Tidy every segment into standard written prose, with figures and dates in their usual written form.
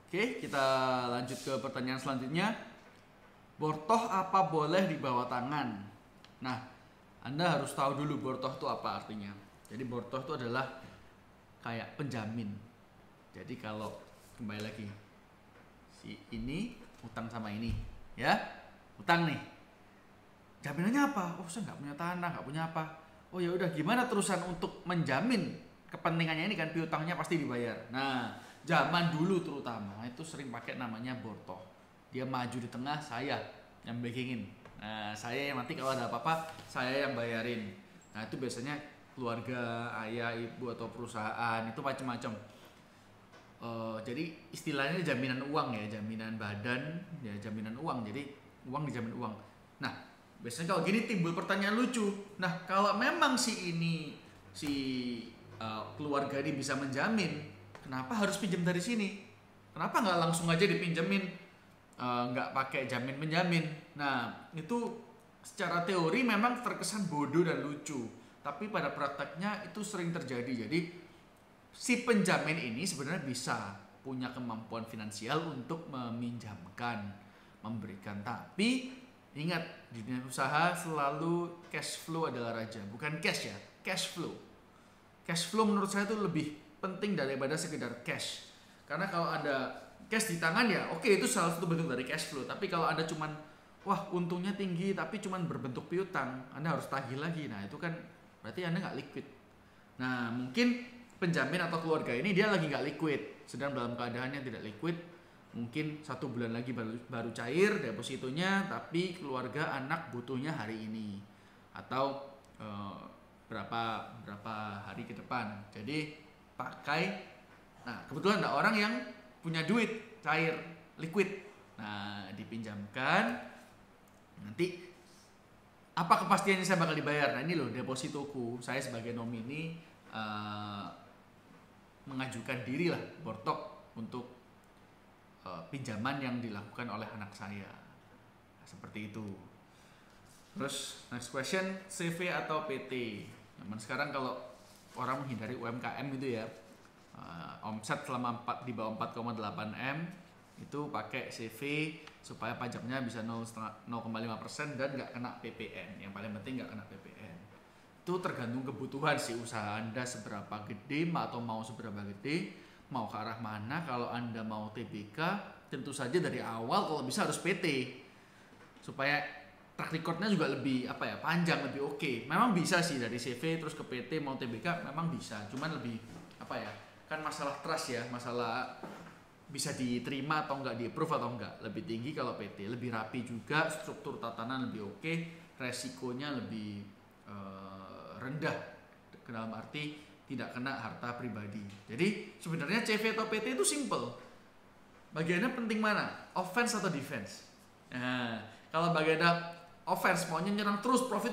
Oke, kita lanjut ke pertanyaan selanjutnya. Bortoh apa boleh dibawa tangan? Nah, Anda harus tahu dulu bortoh itu apa artinya. Jadi bortoh itu adalah kayak penjamin. Jadi kalau kembali lagi, si ini utang sama ini, ya, utang nih. Jaminannya apa? Oh, saya nggak punya tanah, nggak punya apa. Oh ya udah, gimana terusan untuk menjamin kepentingannya ini kan piutangnya pasti dibayar. Nah, zaman dulu terutama itu sering pakai namanya bortoh. Dia maju di tengah, saya yang backingin. Nah, saya yang nanti kalau ada apa-apa saya yang bayarin. Nah, itu biasanya keluarga, ayah, ibu atau perusahaan itu macam-macam. Jadi istilahnya jaminan uang ya, jaminan badan ya, jaminan uang. Jadi uang dijamin uang. Nah, biasanya kalau gini timbul pertanyaan lucu. Nah, kalau memang si keluarga ini bisa menjamin, kenapa harus pinjam dari sini? Kenapa nggak langsung aja dipinjemin, nggak pakai jamin menjamin? Nah, itu secara teori memang terkesan bodoh dan lucu, tapi pada prakteknya itu sering terjadi. Jadi si penjamin ini sebenarnya bisa punya kemampuan finansial untuk meminjamkan, memberikan, tapi ingat, di dunia usaha selalu cash flow adalah raja, bukan cash ya, cash flow. Cash flow menurut saya itu lebih penting daripada sekedar cash. Karena kalau ada cash di tangan ya, oke, itu salah satu bentuk dari cash flow. Tapi kalau Anda cuman, wah untungnya tinggi tapi cuman berbentuk piutang, Anda harus tagih lagi. Nah, itu kan berarti Anda nggak liquid. Nah, mungkin penjamin atau keluarga ini dia lagi nggak liquid, sedang dalam keadaan yang tidak liquid. Mungkin 1 bulan lagi baru cair depositonya, tapi keluarga anak butuhnya hari ini atau berapa hari ke depan. Jadi pakai. Nah, kebetulan ada orang yang punya duit cair, liquid. Nah, dipinjamkan. Nanti apa kepastiannya saya bakal dibayar? Nah, ini loh depositoku. Saya sebagai nomini mengajukan diri lah bortok untuk pinjaman yang dilakukan oleh anak saya. Nah, seperti itu. Terus next question, CV atau PT? Zaman sekarang kalau orang menghindari UMKM gitu ya, omset selama di bawah 4,8 M itu pakai CV supaya pajaknya bisa 0,5% dan nggak kena PPN. Yang paling penting nggak kena PPN. Itu tergantung kebutuhan si usaha Anda seberapa gede atau mau seberapa gede, mau ke arah mana. Kalau Anda mau TBK, tentu saja dari awal kalau bisa harus PT supaya track recordnya juga lebih panjang, lebih oke. Memang bisa sih dari CV terus ke PT mau TBK memang bisa, cuman lebih kan masalah trust ya, masalah bisa diterima atau enggak, di approve atau enggak, lebih tinggi kalau PT. Lebih rapi juga, struktur tatanan lebih oke, resikonya lebih rendah dalam arti tidak kena harta pribadi. Jadi sebenarnya CV atau PT itu simple. Bagiannya penting mana? Offense atau defense? Nah, kalau bagian offense maunya nyerang terus, profit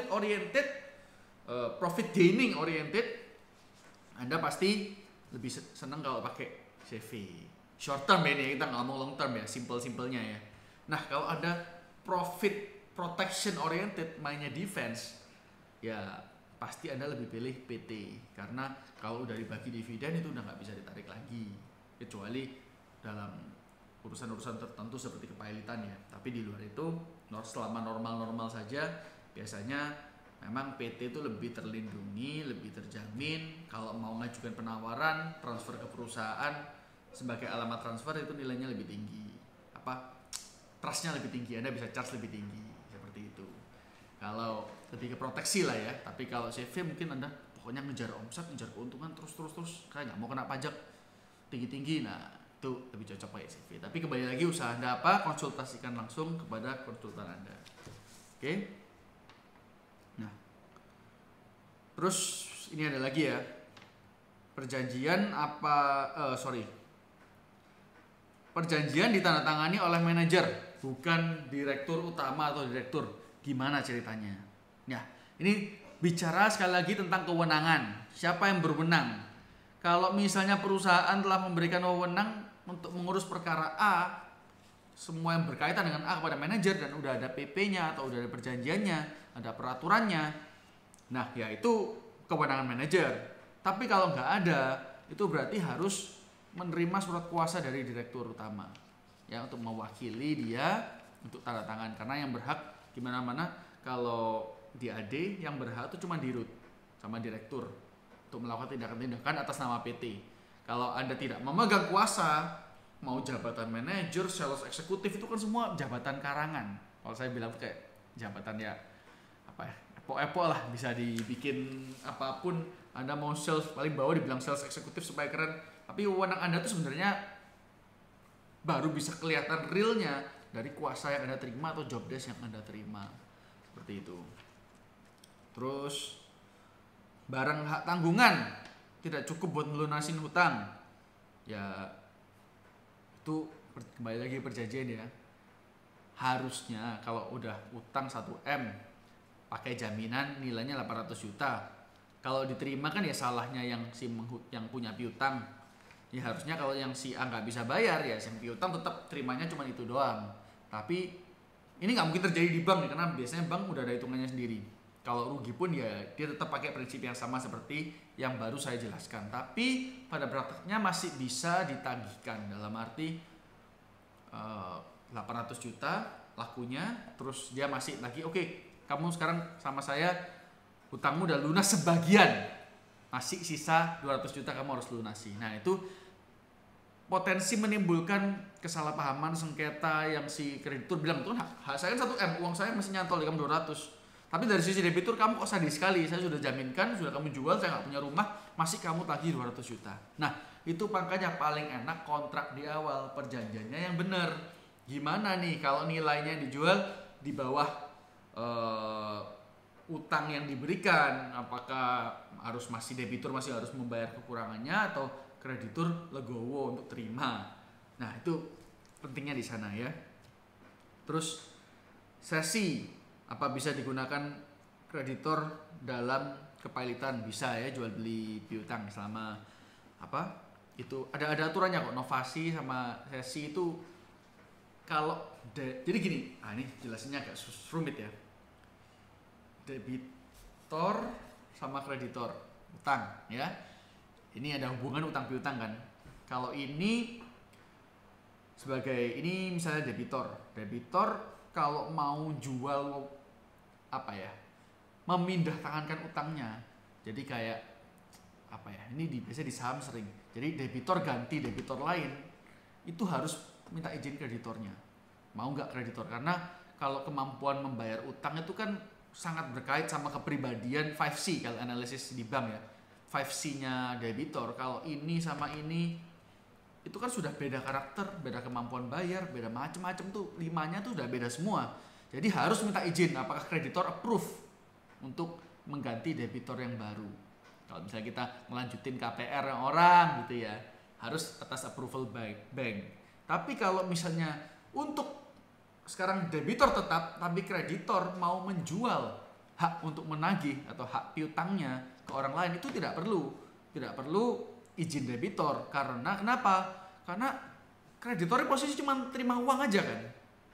oriented, profit gaining oriented, Anda pasti lebih senang kalau pakai CV. Short term ini kita nggak ngomong long term ya, simple-simpelnya ya. Nah, kalau ada profit protection oriented, mainnya defense, ya pasti Anda lebih pilih PT. Karena kalau udah dibagi dividen itu udah nggak bisa ditarik lagi, kecuali dalam urusan-urusan tertentu seperti kepailitan ya. Tapi di luar itu, selama normal-normal saja, biasanya memang PT itu lebih terlindungi, lebih terjamin. Kalau mau ngajukan penawaran, transfer ke perusahaan sebagai alamat transfer itu nilainya lebih tinggi. Trustnya lebih tinggi, Anda bisa charge lebih tinggi, seperti itu. Kalau lebih ke proteksi lah ya. Tapi kalau CV mungkin Anda pokoknya ngejar omset, ngejar keuntungan terus, kayak nggak mau kena pajak tinggi-tinggi. Nah, itu lebih cocok pakai CV. Tapi kembali lagi, usaha Anda apa, konsultasikan langsung kepada konsultan Anda. Oke. Nah, terus ini ada lagi ya, perjanjian perjanjian ditandatangani oleh manajer, bukan direktur utama atau direktur. Gimana ceritanya? Ya, ini bicara sekali lagi tentang kewenangan. Siapa yang berwenang? Kalau misalnya perusahaan telah memberikan wewenang untuk mengurus perkara A, semua yang berkaitan dengan A kepada manajer, dan udah ada PP-nya atau udah ada perjanjiannya, ada peraturannya, nah ya itu kewenangan manajer. Tapi kalau nggak ada, itu berarti harus menerima surat kuasa dari direktur utama ya untuk mewakili dia untuk tanda tangan, karena yang berhak gimana mana kalau di AD yang berhak itu cuma dirut sama direktur untuk melakukan tindakan-tindakan atas nama PT. Kalau Anda tidak memegang kuasa, mau jabatan manajer, sales eksekutif itu kan semua jabatan karangan. Kalau saya bilang kayak jabatan ya apa ya, epo-epo lah, bisa dibikin apapun. Anda mau sales paling bawah dibilang sales eksekutif supaya keren, tapi wewenang Anda tuh sebenarnya baru bisa kelihatan realnya dari kuasa yang Anda terima atau job desk yang Anda terima. Seperti itu. Terus barang hak tanggungan tidak cukup buat melunasin hutang. Ya itu kembali lagi perjanjian ya. Harusnya kalau udah utang 1M pakai jaminan nilainya 800 juta. Kalau diterima kan ya salahnya yang yang punya piutang. Ya harusnya kalau yang si A nggak bisa bayar ya si piutang tetap terimanya cuma itu doang. Tapi ini nggak mungkin terjadi di bank nih, karena biasanya bank udah ada hitungannya sendiri. Kalau rugi pun ya dia tetap pakai prinsip yang sama seperti yang baru saya jelaskan. Tapi pada prakteknya masih bisa ditagihkan, dalam arti 800 juta lakunya, terus dia masih lagi oke, kamu sekarang sama saya hutangmu udah lunas sebagian, masih sisa 200 juta kamu harus lunasi. Nah itu potensi menimbulkan kesalahpahaman, sengketa yang si kreditur bilang tuh hak saya kan 1M, uang saya masih nyantol di kamu 200. Tapi dari sisi debitur kamu kok sadis sekali, saya sudah jaminkan, sudah kamu jual, saya nggak punya rumah, masih kamu tagih 200 juta. Nah itu makanya paling enak kontrak di awal, perjanjiannya yang benar. Gimana nih kalau nilainya dijual di bawah utang yang diberikan, apakah harus masih debitur masih harus membayar kekurangannya atau kreditur legowo untuk terima. Nah itu pentingnya di sana ya. Terus sesi apa bisa digunakan kreditor dalam kepailitan? Bisa ya, jual beli piutang selama apa itu ada aturannya kok. Novasi sama sesi itu kalau jadi gini, ini jelasinnya agak rumit ya. Debitor sama kreditor utang ya. Ini ada hubungan utang piutang kan. Kalau ini sebagai ini misalnya debitor kalau mau jual apa ya, memindah tangankan utangnya. Jadi kayak apa ya? Ini biasanya di saham sering. Jadi debitor ganti debitor lain itu harus minta izin kreditornya. Mau nggak kreditor? Karena kalau kemampuan membayar utang itu kan sangat berkait sama kepribadian 5C kalau analisis di bank ya. 5C-nya debitor kalau ini sama ini itu kan sudah beda karakter, beda kemampuan bayar, beda macam-macam tuh, 5-nya tuh udah beda semua. Jadi harus minta izin apakah kreditor approve untuk mengganti debitor yang baru. Kalau misalnya kita melanjutin KPR yang orang gitu ya, harus atas approval bank. Tapi kalau misalnya untuk sekarang debitor tetap tapi kreditor mau menjual hak untuk menagih atau hak piutangnya ke orang lain, itu tidak perlu izin debitor. Karena kenapa? Karena kreditornya posisi cuma terima uang aja kan,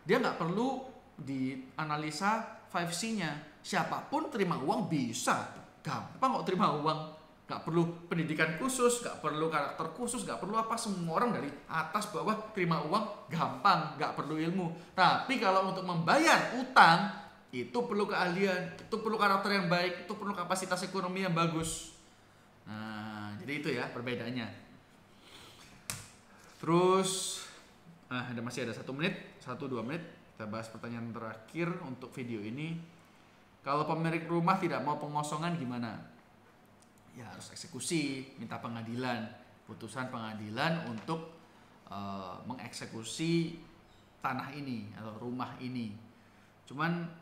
dia nggak perlu dianalisa 5C-nya. Siapapun terima uang bisa, gampang kok terima uang, nggak perlu pendidikan khusus, nggak perlu karakter khusus, nggak perlu apa, semua orang dari atas bawah terima uang gampang, nggak perlu ilmu. Tapi kalau untuk membayar utang itu perlu keahlian, itu perlu karakter yang baik, itu perlu kapasitas ekonomi yang bagus. Nah, jadi itu ya perbedaannya. Terus, masih ada 1-2 menit. Kita bahas pertanyaan terakhir untuk video ini. Kalau pemilik rumah tidak mau pengosongan gimana? Ya harus eksekusi, minta pengadilan, putusan pengadilan untuk mengeksekusi tanah ini atau rumah ini. Cuman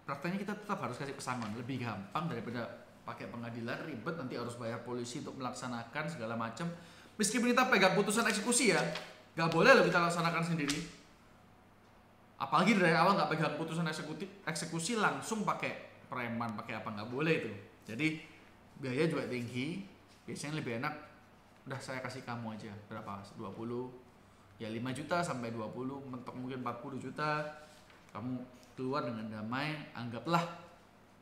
prakteknya kita tetap harus kasih pesangon, lebih gampang daripada pakai pengadilan ribet, nanti harus bayar polisi untuk melaksanakan segala macam. Meskipun kita pegang putusan eksekusi ya, nggak boleh loh kita laksanakan sendiri. Apalagi dari awal nggak pegang putusan eksekusi langsung pakai preman, pakai apa, nggak boleh itu. Jadi biaya juga tinggi. Biasanya lebih enak udah saya kasih kamu aja berapa, 20 ya 5 juta sampai 20, mentok mungkin 40 juta, kamu keluar dengan damai. Anggaplah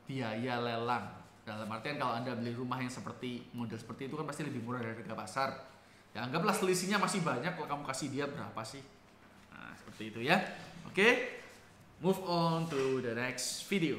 biaya lelang, dalam artian kalau Anda beli rumah yang seperti model seperti itu kan pasti lebih murah dari harga pasar. Ya anggaplah selisihnya masih banyak, kalau kamu kasih dia berapa sih? Nah, seperti itu ya. Oke, move on to the next video.